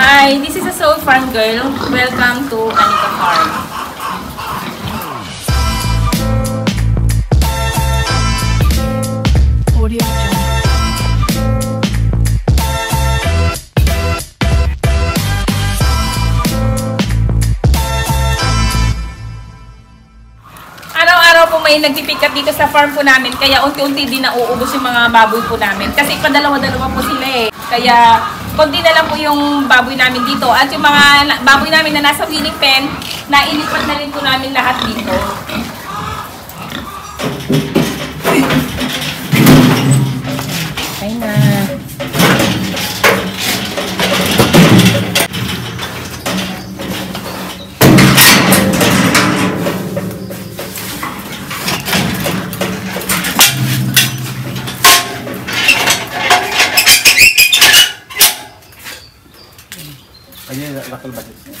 Hi, this is a Soul Farm girl. Welcome to Anika Farm. Audio Jungle. Araw-araw po may nagpipick up dito sa farm po namin, kaya unti-unti din nauubos yung mga baboy po namin. Kasi padalawa-dalawa po sila eh. Kaya konti na lang po yung baboy namin dito. At yung mga baboy namin na nasa winning pen, nailipat na rin po namin lahat dito. Okay na. Ayan, lakal ba dito?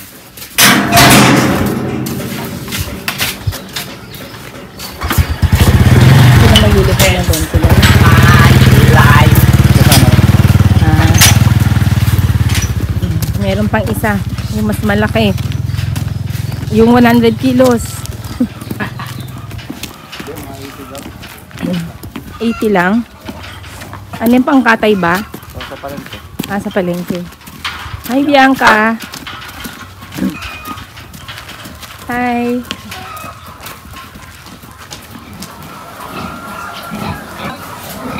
Sino mag-ulip na doon sila? Meron pang isa. Yung mas malaki. Yung 100 kilos. 80 lang. Ano yung pangkatay ba? Sa palengke. Ah, sa palengke. Hi, Bianca. Hi.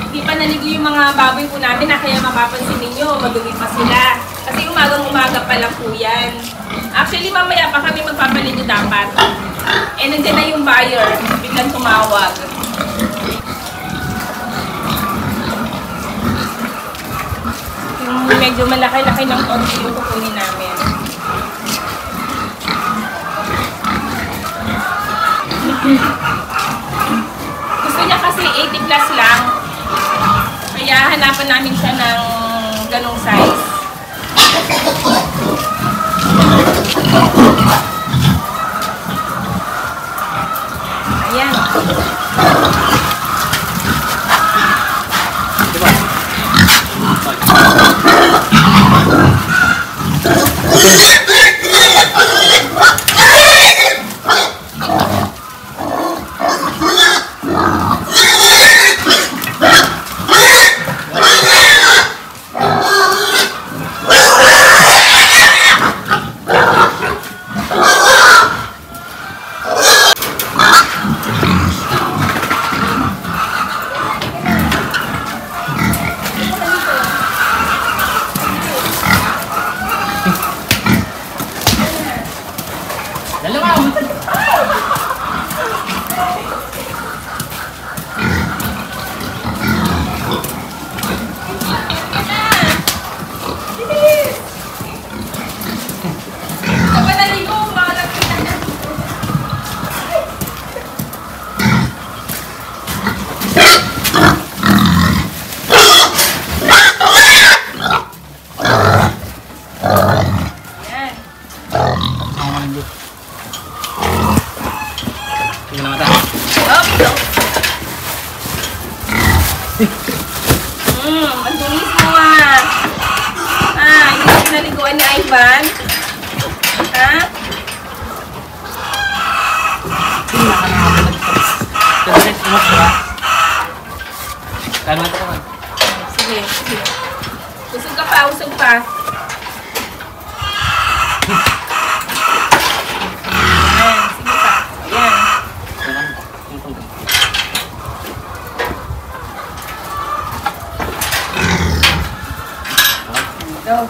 Hindi pa naligo yung mga baboy po namin na kaya mapapansin ninyo, madumi pa sila. Kasi umagang-umaga pa lang po yan. Actually, mamaya pa kami magpapaligo dapat. Eh, nandiyan na yung buyer. Biglang tumawag. Yung medyo malaki-laki ng konti yung kukunin namin. Gusto niya kasi 80 plus lang. Kaya hanapan namin siya ng ganong size. Ayan. Ang tulis mo ah. Ah, yung pinaliguan ni Ivan. Ha? Sige, sige. Usog ka pa, usog pa. Ayan, sige pa. Ayan. Go.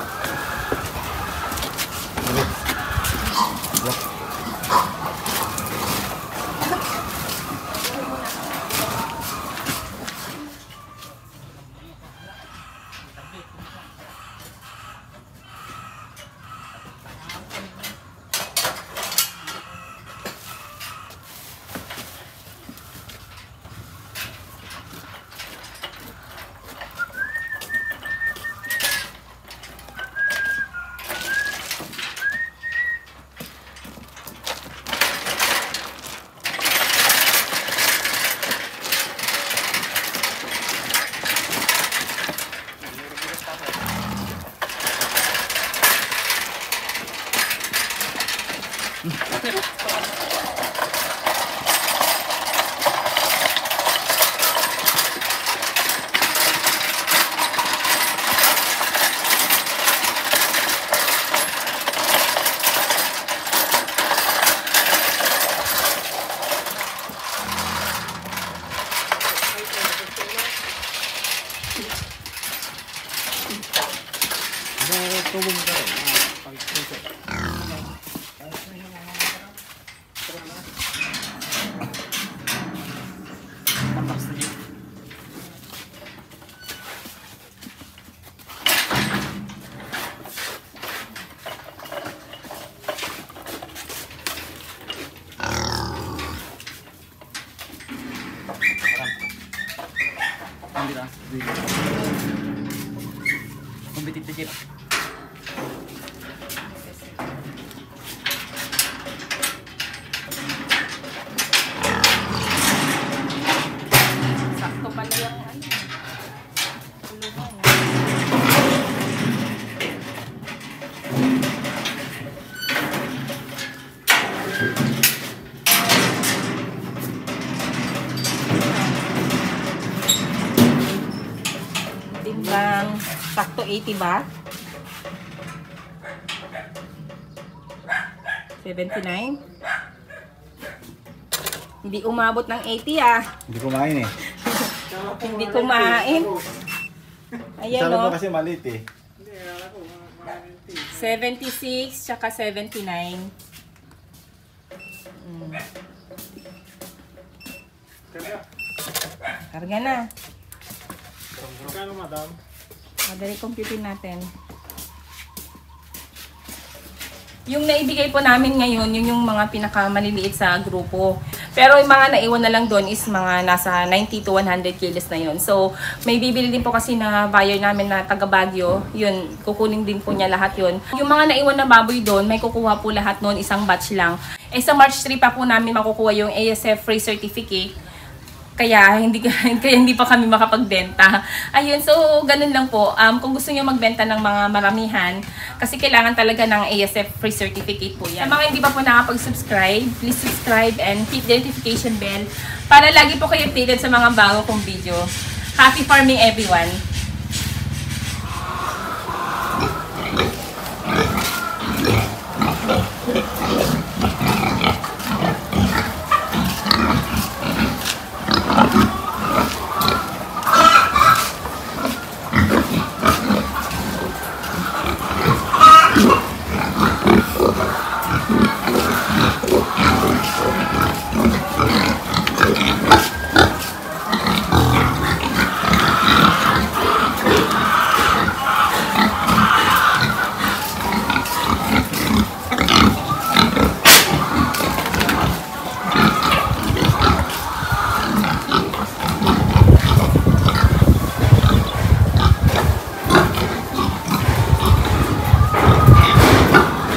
Kompetitif. Sakto pala yung ano. Timbang, sakto 80 ba? 79? Hindi umabot ng 80 ah. Hindi kumain eh. Hindi kumain. Ayan Sabi mo o. kasi maliit eh. 76 tsaka 79. Karga na. Magkano, madam? Madali computerin natin. Yung naibigay po namin ngayon, yun yung mga pinakamaliliit sa grupo. Pero yung mga naiwan na lang doon is mga nasa 90 to 100 kilos na yun. So, may bibili din po kasi na buyer namin na taga Baguio. Yun, kukunin din po niya lahat yun. Yung mga naiwan na baboy doon, may kukuha po lahat noon, isang batch lang. Eh sa March 3 pa po namin makukuha yung ASF free certificate. Kaya hindi pa kami makapagbenta. Ayun, so ganun lang po. Kung gusto niyo magbenta ng mga maramihan, kasi kailangan talaga ng ASF free certificate po yan. Sa mga hindi pa po nakapag-subscribe, please subscribe and hit the notification bell para lagi po kayo updated sa mga bago kong video. Happy farming everyone!